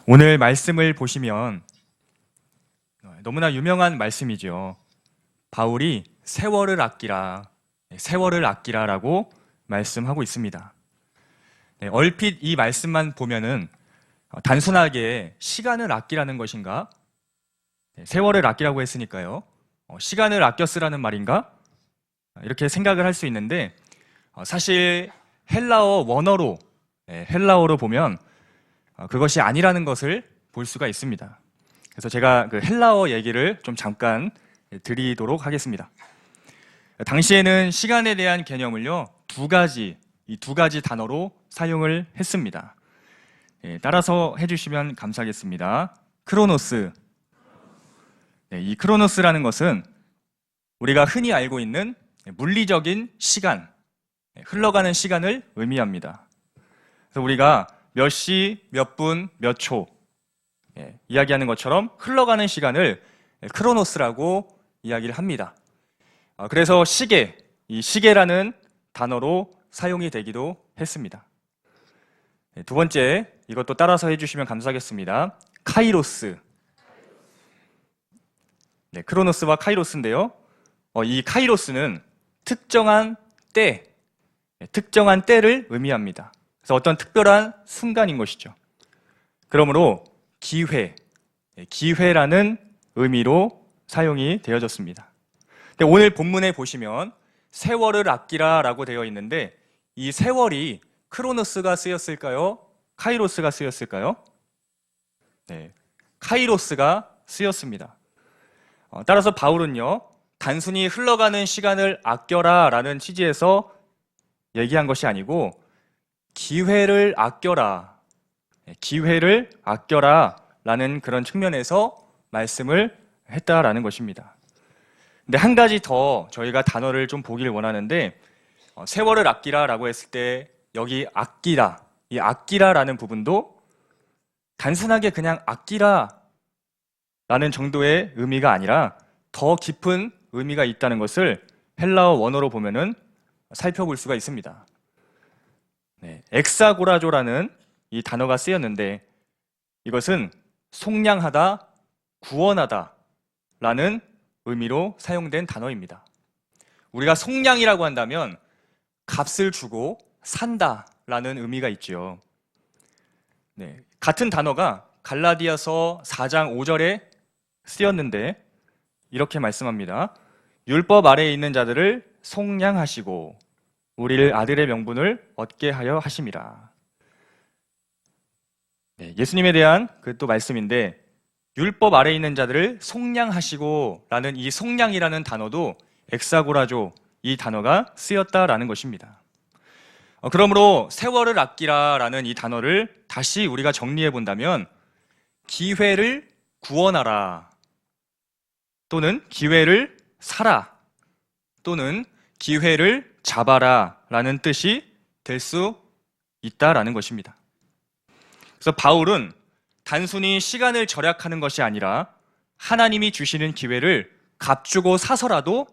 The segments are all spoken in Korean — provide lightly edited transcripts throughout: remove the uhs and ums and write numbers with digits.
오늘 말씀을 보시면 너무나 유명한 말씀이죠. 바울이 세월을 아끼라라고 말씀하고 있습니다. 얼핏 이 말씀만 보면은 단순하게 시간을 아끼라는 것인가? 세월을 아끼라고 했으니까요. 시간을 아껴 쓰라는 말인가? 이렇게 생각을 할 수 있는데 사실 헬라어로 보면 그것이 아니라는 것을 볼 수가 있습니다. 그래서 제가 그 헬라어 얘기를 좀 잠깐 드리도록 하겠습니다. 당시에는 시간에 대한 개념을요, 이 두 가지 단어로 사용을 했습니다. 따라서 해주시면 감사하겠습니다. 크로노스. 이 크로노스라는 것은 우리가 흔히 알고 있는 물리적인 시간, 흘러가는 시간을 의미합니다. 그래서 우리가 몇 시, 몇 분, 몇 초 이야기하는 것처럼 흘러가는 시간을 크로노스라고 이야기를 합니다. 그래서 이 시계라는 단어로 사용이 되기도 했습니다. 두 번째, 이것도 따라서 해주시면 감사하겠습니다. 카이로스. 크로노스와 카이로스인데요. 이 카이로스는 특정한 때를 의미합니다. 그래서 어떤 특별한 순간인 것이죠. 그러므로 기회라는 의미로 사용이 되어졌습니다. 오늘 본문에 보시면 세월을 아끼라라고 되어 있는데 이 세월이 크로노스가 쓰였을까요? 카이로스가 쓰였을까요? 카이로스가 쓰였습니다. 따라서 바울은요, 단순히 흘러가는 시간을 아껴라라는 취지에서 얘기한 것이 아니고 기회를 아껴라라는 그런 측면에서 말씀을 했다라는 것입니다. 근데 한 가지 더 저희가 단어를 좀 보길 원하는데 세월을 아끼라라고 했을 때 여기 이 아끼라라는 부분도 단순하게 그냥 아끼라라는 정도의 의미가 아니라 더 깊은 의미가 있다는 것을 헬라어 원어로 보면은 살펴볼 수가 있습니다. 엑사고라조라는 이 단어가 쓰였는데 이것은 속량하다, 구원하다라는 의미로 사용된 단어입니다. 우리가 속량이라고 한다면 값을 주고 산다라는 의미가 있죠. 같은 단어가 갈라디아서 4장 5절에 쓰였는데 이렇게 말씀합니다. 율법 아래에 있는 자들을 속량하시고 우리를 아들의 명분을 얻게 하여 하심이라. 예수님에 대한 그 또 말씀인데 율법 아래에 있는 자들을 속량하시고 라는 이 속량이라는 단어도 엑사고라조 이 단어가 쓰였다라는 것입니다. 그러므로 세월을 아끼라라는 이 단어를 다시 우리가 정리해 본다면 기회를 구원하라 또는 기회를 사라 또는 기회를 잡아라 라는 뜻이 될 수 있다라는 것입니다. 그래서 바울은 단순히 시간을 절약하는 것이 아니라 하나님이 주시는 기회를 값주고 사서라도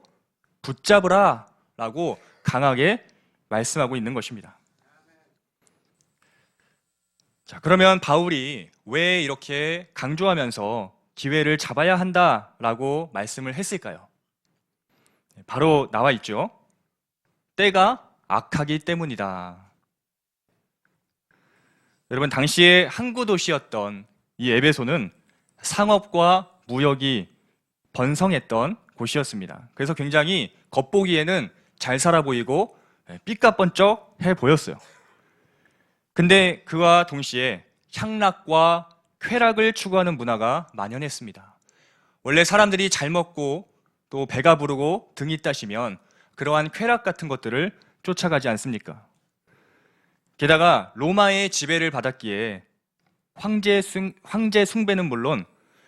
붙잡으라 라고 강하게 말씀하고 있는 것입니다. 자, 그러면 바울이 왜 이렇게 강조하면서 기회를 잡아야 한다라고 말씀을 했을까요? 바로 나와 있죠. 때가 악하기 때문이다. 여러분, 당시에 항구 도시였던 이 에베소는 상업과 무역이 번성했던 곳이었습니다. 그래서 굉장히 겉보기에는 잘 살아 보이고 삐까뻔쩍해 보였어요. 근데 그와 동시에 향락과 쾌락을 추구하는 문화가 만연했습니다. 원래 사람들이 잘 먹고 또 배가 부르고 등이 따시면 그러한 쾌락 같은 것들을 쫓아가지 않습니까? 게다가 로마의 지배를 받았기에 황제 숭배는 물론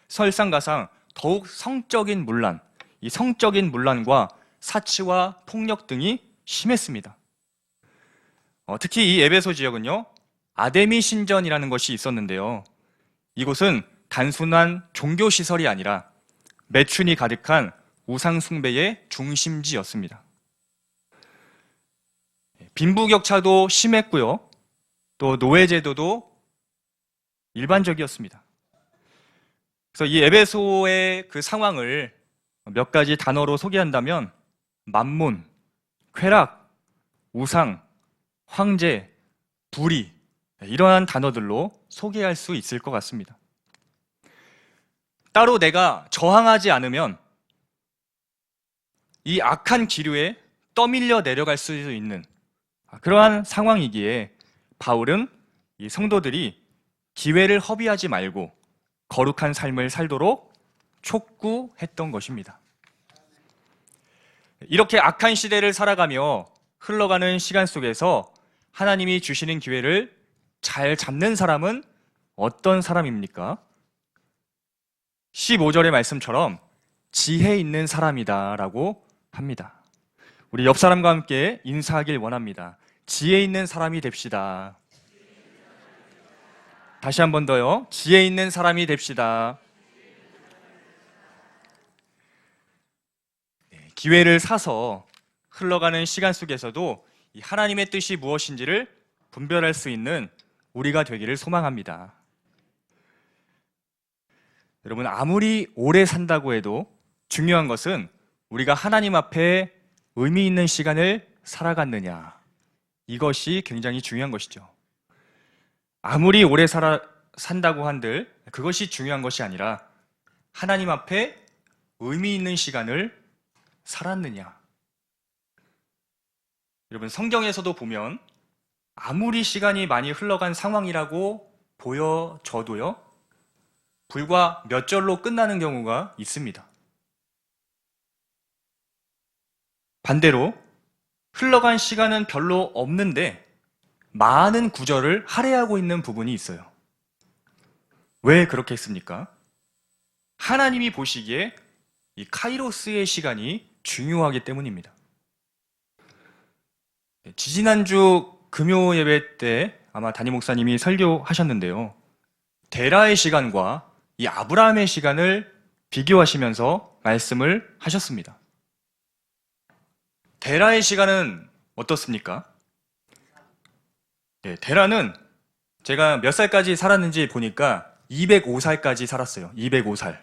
설상가상 더욱 이 성적인 문란과 사치와 폭력 등이 심했습니다. 특히 이 에베소 지역은요, 아데미 신전이라는 것이 있었는데요. 이곳은 단순한 종교시설이 아니라 매춘이 가득한 우상숭배의 중심지였습니다. 빈부격차도 심했고요. 또 노예제도도 일반적이었습니다. 그래서 이 에베소의 그 상황을 몇 가지 단어로 소개한다면 만몬, 쾌락, 우상, 황제, 불의, 이러한 단어들로 소개할 수 있을 것 같습니다. 따로 내가 저항하지 않으면 이 악한 기류에 떠밀려 내려갈 수도 있는 그러한 상황이기에 바울은 이 성도들이 기회를 허비하지 말고 거룩한 삶을 살도록 촉구했던 것입니다. 이렇게 악한 시대를 살아가며 흘러가는 시간 속에서 하나님이 주시는 기회를 잘 잡는 사람은 어떤 사람입니까? 15절의 말씀처럼 지혜 있는 사람이다 라고 합니다. 우리 옆 사람과 함께 인사하길 원합니다. 지혜 있는 사람이 됩시다. 다시 한 번 더요. 지혜 있는 사람이 됩시다. 기회를 사서 흘러가는 시간 속에서도 이 하나님의 뜻이 무엇인지를 분별할 수 있는 우리가 되기를 소망합니다. 여러분, 아무리 오래 산다고 해도 중요한 것은 우리가 하나님 앞에 의미 있는 시간을 살아갔느냐, 이것이 굉장히 중요한 것이죠. 아무리 오래 산다고 한들 그것이 중요한 것이 아니라 하나님 앞에 의미 있는 시간을 살았느냐. 여러분, 성경에서도 보면 아무리 시간이 많이 흘러간 상황이라고 보여져도요, 불과 몇 절로 끝나는 경우가 있습니다. 반대로 흘러간 시간은 별로 없는데 많은 구절을 할애하고 있는 부분이 있어요. 왜 그렇게 했습니까? 하나님이 보시기에 이 카이로스의 시간이 중요하기 때문입니다. 지지난주 금요 예배 때 아마 담임 목사님이 설교하셨는데요. 데라의 시간과 이 아브라함의 시간을 비교하시면서 말씀을 하셨습니다. 데라의 시간은 어떻습니까? 데라는 제가 몇 살까지 살았는지 보니까 205살까지 살았어요. 205살.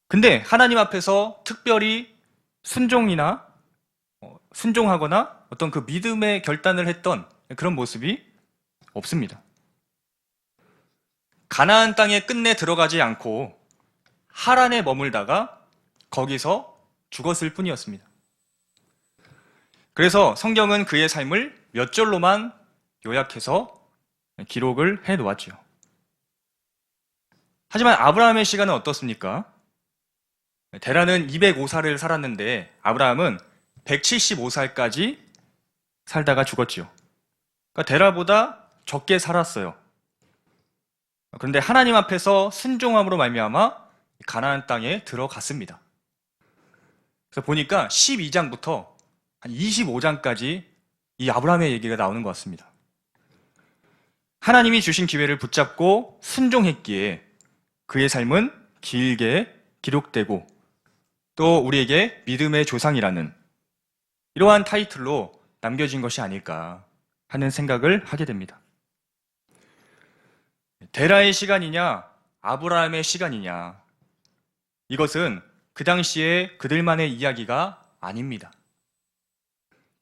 근데 하나님 앞에서 특별히 순종하거나 어떤 그 믿음의 결단을 했던 그런 모습이 없습니다. 가나안 땅에 끝내 들어가지 않고 하란에 머물다가 거기서 죽었을 뿐이었습니다. 그래서 성경은 그의 삶을 몇 절로만 요약해서 기록을 해 놓았죠. 하지만 아브라함의 시간은 어떻습니까? 데라는 205살을 살았는데 아브라함은 175살까지 살다가 죽었지요. 그러니까 데라보다 적게 살았어요. 그런데 하나님 앞에서 순종함으로 말미암아 가나안 땅에 들어갔습니다. 그래서 보니까 12장부터 한 25장까지 이 아브라함의 얘기가 나오는 것 같습니다. 하나님이 주신 기회를 붙잡고 순종했기에 그의 삶은 길게 기록되고 또 우리에게 믿음의 조상이라는 이러한 타이틀로 남겨진 것이 아닐까 하는 생각을 하게 됩니다. 데라의 시간이냐 아브라함의 시간이냐, 이것은 그 당시에 그들만의 이야기가 아닙니다.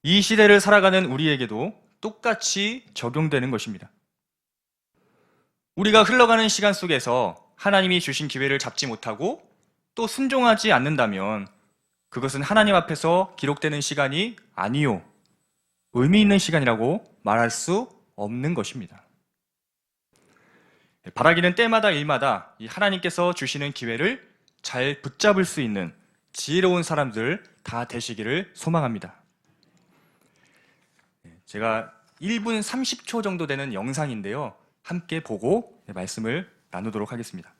이 시대를 살아가는 우리에게도 똑같이 적용되는 것입니다. 우리가 흘러가는 시간 속에서 하나님이 주신 기회를 잡지 못하고 또 순종하지 않는다면 그것은 하나님 앞에서 기록되는 시간이 아니요, 의미 있는 시간이라고 말할 수 없는 것입니다. 바라기는 때마다 일마다 이 하나님께서 주시는 기회를 잘 붙잡을 수 있는 지혜로운 사람들 다 되시기를 소망합니다. 제가 1분 30초 정도 되는 영상인데요. 함께 보고 말씀을 나누도록 하겠습니다.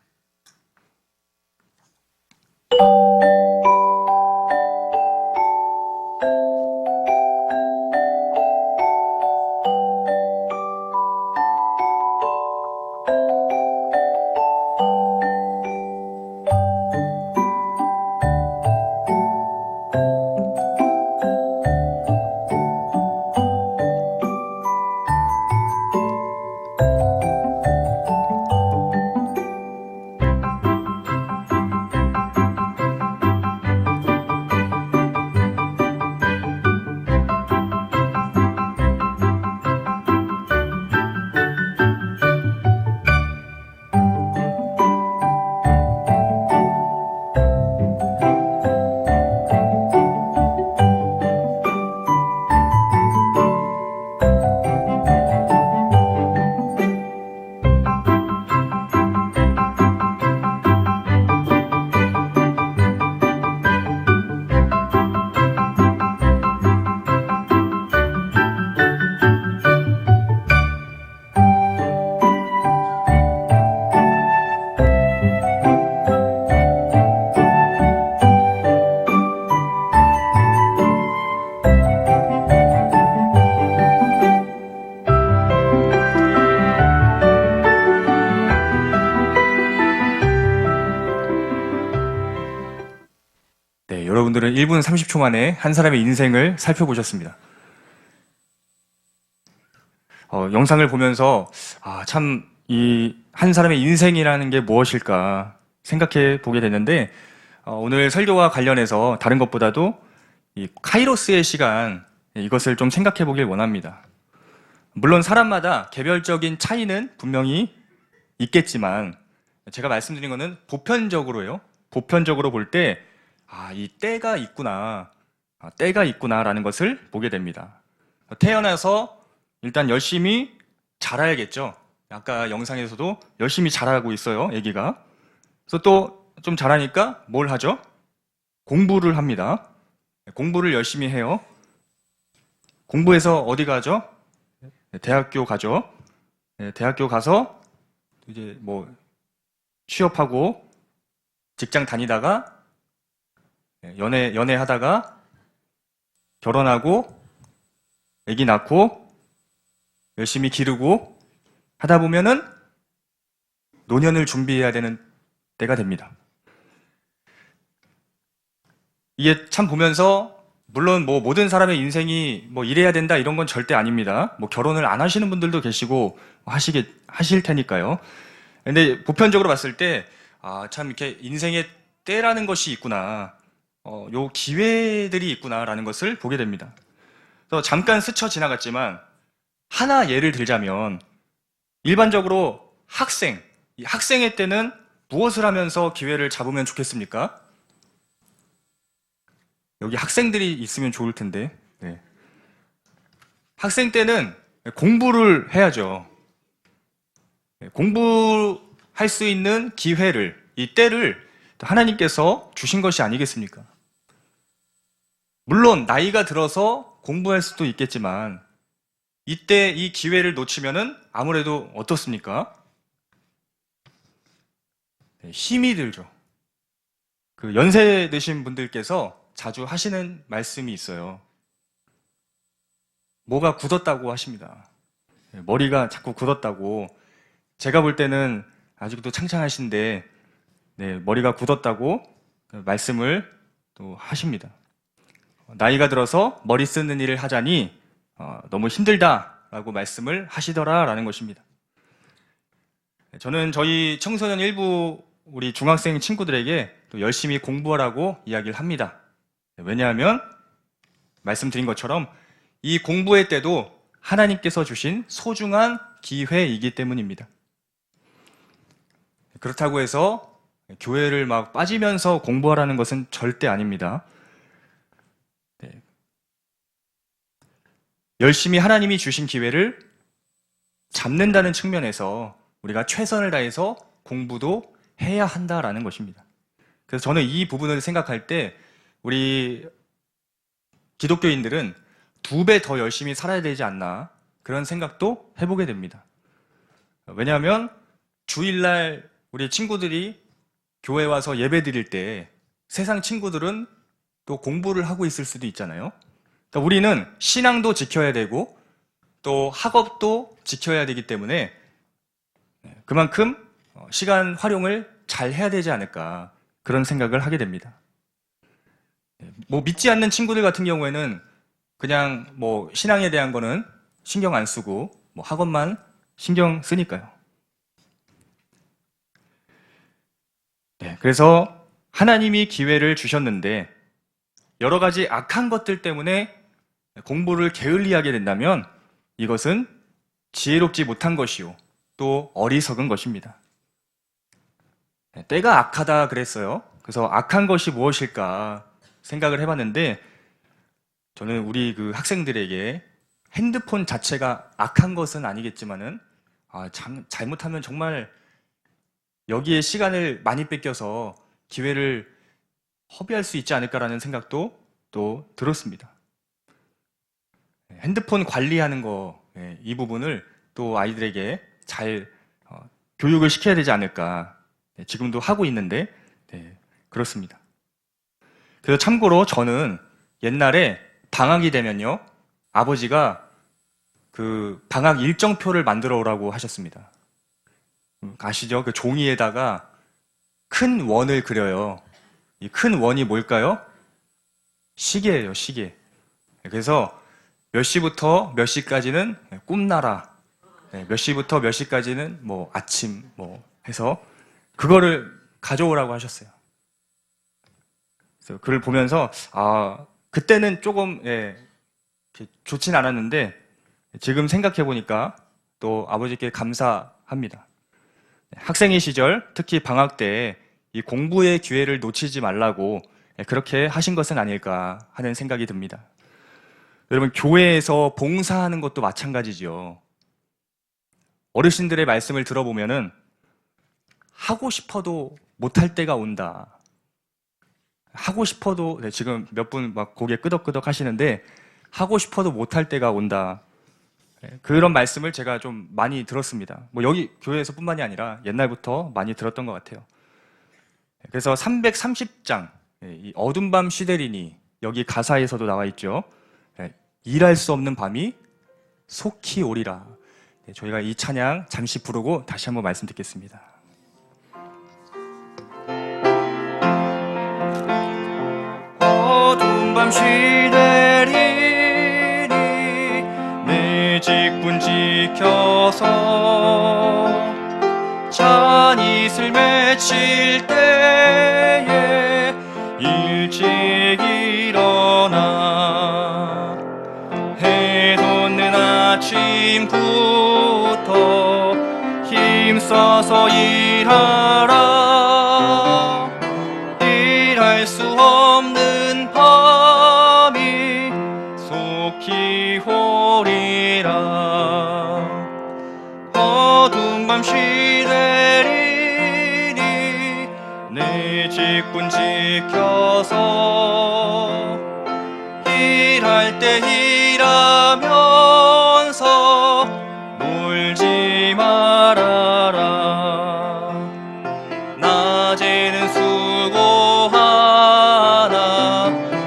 오늘은 1분 30초 만에 한 사람의 인생을 살펴보셨습니다. 영상을 보면서 참 이 한 사람의 인생이라는 게 무엇일까 생각해 보게 됐는데 오늘 설교와 관련해서 다른 것보다도 이 카이로스의 시간 이것을 좀 생각해 보길 원합니다. 물론 사람마다 개별적인 차이는 분명히 있겠지만 제가 말씀드린 것은 보편적으로요. 보편적으로 볼 때 이 때가 있구나. 때가 있구나라는 것을 보게 됩니다. 태어나서 일단 열심히 자라야겠죠. 아까 영상에서도 열심히 자라고 있어요, 애기가. 그래서 또 좀 자라니까 뭘 하죠? 공부를 합니다. 공부를 열심히 해요. 공부해서 어디 가죠? 대학교 가죠. 대학교 가서 이제 뭐 취업하고 직장 다니다가 연애하다가 결혼하고 아기 낳고 열심히 기르고 하다 보면은 노년을 준비해야 되는 때가 됩니다. 이게 참 보면서 물론 뭐 모든 사람의 인생이 뭐 이래야 된다 이런 건 절대 아닙니다. 뭐 결혼을 안 하시는 분들도 계시고 하실 테니까요. 근데 보편적으로 봤을 때 참 이렇게 인생의 때라는 것이 있구나. 요 기회들이 있구나라는 것을 보게 됩니다. 그래서 잠깐 스쳐 지나갔지만 하나 예를 들자면 일반적으로 이 학생의 때는 무엇을 하면서 기회를 잡으면 좋겠습니까? 여기 학생들이 있으면 좋을 텐데. 네. 학생 때는 공부를 해야죠. 공부할 수 있는 기회를, 이 때를 하나님께서 주신 것이 아니겠습니까? 물론 나이가 들어서 공부할 수도 있겠지만 이때 이 기회를 놓치면은 아무래도 어떻습니까? 힘이 들죠. 그 연세 드신 분들께서 자주 하시는 말씀이 있어요. 뭐가 굳었다고 하십니다. 머리가 자꾸 굳었다고. 제가 볼 때는 아직도 창창하신데 머리가 굳었다고 말씀을 또 하십니다. 나이가 들어서 머리 쓰는 일을 하자니 너무 힘들다라고 말씀을 하시더라라는 것입니다. 저는 저희 청소년 일부 우리 중학생 친구들에게 또 열심히 공부하라고 이야기를 합니다. 왜냐하면 말씀드린 것처럼 이 공부의 때도 하나님께서 주신 소중한 기회이기 때문입니다. 그렇다고 해서 교회를 막 빠지면서 공부하라는 것은 절대 아닙니다. 열심히 하나님이 주신 기회를 잡는다는 측면에서 우리가 최선을 다해서 공부도 해야 한다라는 것입니다. 그래서 저는 이 부분을 생각할 때 우리 기독교인들은 2배 더 열심히 살아야 되지 않나 그런 생각도 해보게 됩니다. 왜냐하면 주일날 우리 친구들이 교회 와서 예배 드릴 때 세상 친구들은 또 공부를 하고 있을 수도 있잖아요. 그러니까 우리는 신앙도 지켜야 되고 또 학업도 지켜야 되기 때문에 그만큼 시간 활용을 잘 해야 되지 않을까 그런 생각을 하게 됩니다. 뭐 믿지 않는 친구들 같은 경우에는 그냥 뭐 신앙에 대한 거는 신경 안 쓰고 뭐 학업만 신경 쓰니까요. 그래서 하나님이 기회를 주셨는데 여러 가지 악한 것들 때문에 공부를 게을리하게 된다면 이것은 지혜롭지 못한 것이요 또 어리석은 것입니다. 때가 악하다 그랬어요. 그래서 악한 것이 무엇일까 생각을 해봤는데 저는 우리 그 학생들에게 핸드폰 자체가 악한 것은 아니겠지만은 잘못하면 정말 여기에 시간을 많이 뺏겨서 기회를 허비할 수 있지 않을까라는 생각도 또 들었습니다. 핸드폰 관리하는 거, 이 부분을 또 아이들에게 잘 교육을 시켜야 되지 않을까. 지금도 하고 있는데, 그렇습니다. 그래서 참고로 저는 옛날에 방학이 되면요, 아버지가 그 방학 일정표를 만들어 오라고 하셨습니다. 아시죠? 그 종이에다가 큰 원을 그려요. 이 큰 원이 뭘까요? 시계예요, 시계. 그래서 몇 시부터 몇 시까지는 꿈나라, 몇 시부터 몇 시까지는 뭐 아침 뭐 해서 그거를 가져오라고 하셨어요. 그래서 그걸 보면서 그때는 조금 좋진 않았는데 지금 생각해 보니까 또 아버지께 감사합니다. 학생의 시절 특히 방학 때 이 공부의 기회를 놓치지 말라고 그렇게 하신 것은 아닐까 하는 생각이 듭니다. 여러분, 교회에서 봉사하는 것도 마찬가지죠. 어르신들의 말씀을 들어보면은 하고 싶어도 못할 때가 온다. 하고 싶어도, 지금 몇 분 막 고개 끄덕끄덕 하시는데 하고 싶어도 못할 때가 온다. 그런 말씀을 제가 좀 많이 들었습니다. 뭐 여기 교회에서 뿐만이 아니라 옛날부터 많이 들었던 것 같아요. 그래서 330장, 이 어둠 밤 시대리니, 여기 가사에서도 나와 있죠. 일할 수 없는 밤이 속히 오리라. 저희가 이 찬양 잠시 부르고 다시 한번 말씀 듣겠습니다. 어둠 밤 시대리니 내 직분 지켜서 잔이슬 맺힐 때에 일찍 일어나 해 돋는 아침부터 힘써서 일하라. 일할 수 없는 밤이 속히 오리라. 어둠 밤 시대리니 내 직분 지켜서 일할 때 일하면서 놀지 말아라. 낮에는 수고하나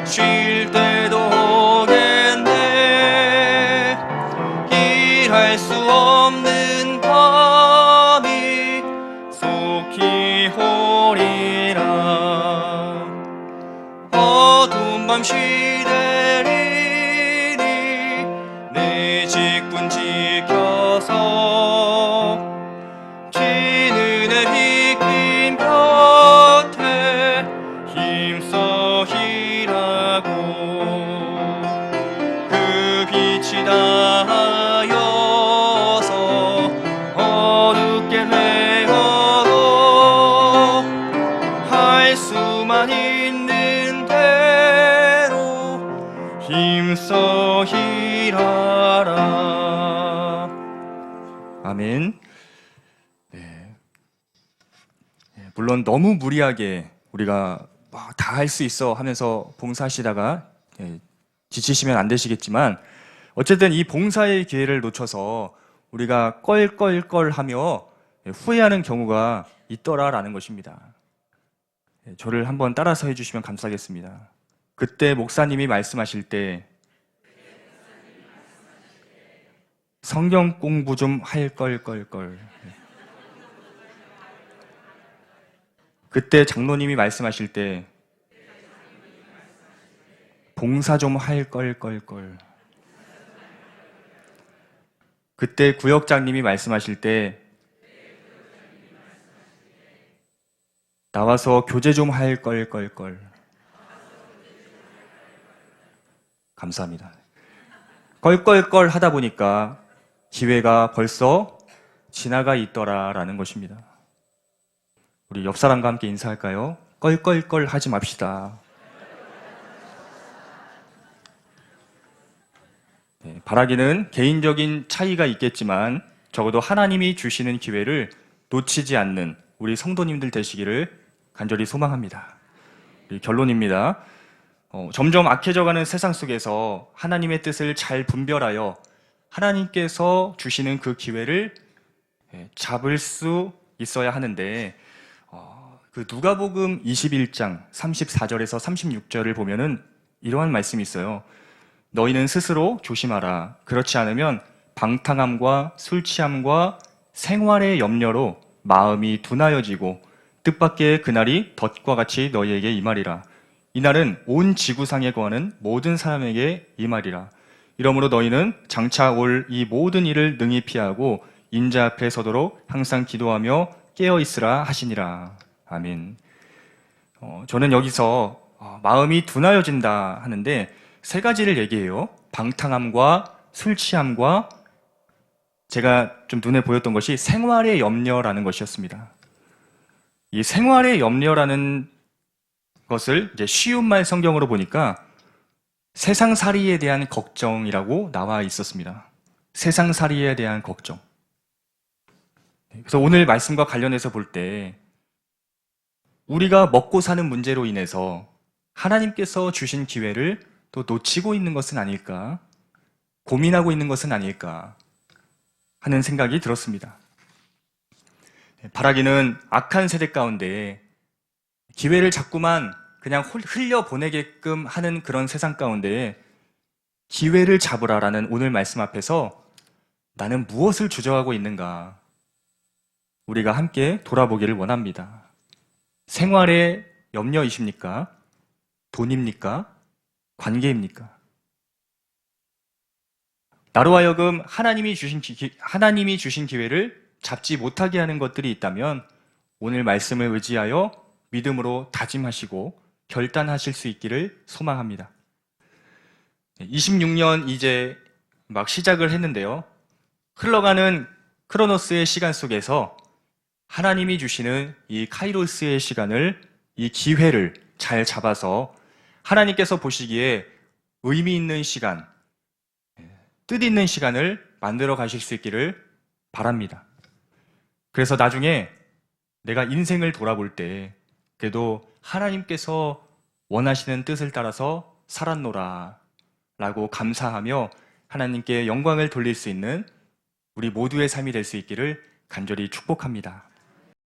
쉴 때도 오겠네. 일할 수 없는 밤이 속히 오리라. 어둠 밤 시대리니 내 직분 지켜서 지는 해 비킨 곁에 힘써 일하고 그 빛이 닿아여서 어둡게 되어도 할 수만 있는 대로 힘써 일하라. 아멘. 물론 너무 무리하게 우리가 다 할 수 있어 하면서 봉사하시다가 지치시면 안 되시겠지만 어쨌든 이 봉사의 기회를 놓쳐서 우리가 껄껄껄하며 후회하는 경우가 있더라라는 것입니다. 저를 한번 따라서 해주시면 감사하겠습니다. 그때 목사님이 말씀하실 때 성경 공부 좀 할 걸. 그때 장로님이 말씀하실 때 봉사 좀 할 걸. 그때 구역장님이 말씀하실 때 나와서 교제 좀 할 걸. 감사합니다. 껄껄껄 하다 보니까 기회가 벌써 지나가 있더라라는 것입니다. 우리 옆 사람과 함께 인사할까요? 껄껄껄 하지 맙시다. 바라기는 개인적인 차이가 있겠지만 적어도 하나님이 주시는 기회를 놓치지 않는 우리 성도님들 되시기를 간절히 소망합니다. 결론입니다. 점점 악해져가는 세상 속에서 하나님의 뜻을 잘 분별하여 하나님께서 주시는 그 기회를 잡을 수 있어야 하는데 그 누가복음 21장 34절에서 36절을 보면은 이러한 말씀이 있어요. 너희는 스스로 조심하라. 그렇지 않으면 방탕함과 술 취함과 생활의 염려로 마음이 둔하여지고 뜻밖의 그날이 덫과 같이 너희에게 임하리라. 이날은 온 지구상에 거하는 모든 사람에게 임하리라. 이러므로 너희는 장차 올 이 모든 일을 능히 피하고 인자 앞에 서도록 항상 기도하며 깨어 있으라 하시니라. 아멘. 저는 여기서 마음이 둔하여진다 하는데 세 가지를 얘기해요. 방탕함과 술 취함과 제가 좀 눈에 보였던 것이 생활의 염려라는 것이었습니다. 이 생활의 염려라는 것을 이제 쉬운 말 성경으로 보니까 세상살이에 대한 걱정이라고 나와 있었습니다. 세상살이에 대한 걱정. 그래서 오늘 말씀과 관련해서 볼 때 우리가 먹고 사는 문제로 인해서 하나님께서 주신 기회를 또 놓치고 있는 것은 아닐까, 고민하고 있는 것은 아닐까 하는 생각이 들었습니다. 바라기는 악한 세대 가운데 기회를 자꾸만 그냥 흘려보내게끔 하는 그런 세상 가운데 기회를 잡으라라는 오늘 말씀 앞에서 나는 무엇을 주저하고 있는가 우리가 함께 돌아보기를 원합니다. 생활의 염려이십니까? 돈입니까? 관계입니까? 나로 하여금 하나님이 주신 기회를 잡지 못하게 하는 것들이 있다면 오늘 말씀을 의지하여 믿음으로 다짐하시고 결단하실 수 있기를 소망합니다. 26년 이제 막 시작을 했는데요. 흘러가는 크로노스의 시간 속에서 하나님이 주시는 이 카이로스의 시간을, 이 기회를 잘 잡아서 하나님께서 보시기에 의미 있는 시간, 뜻 있는 시간을 만들어 가실 수 있기를 바랍니다. 그래서 나중에 내가 인생을 돌아볼 때 그래도 하나님께서 원하시는 뜻을 따라서 살았노라 라고 감사하며 하나님께 영광을 돌릴 수 있는 우리 모두의 삶이 될 수 있기를 간절히 축복합니다.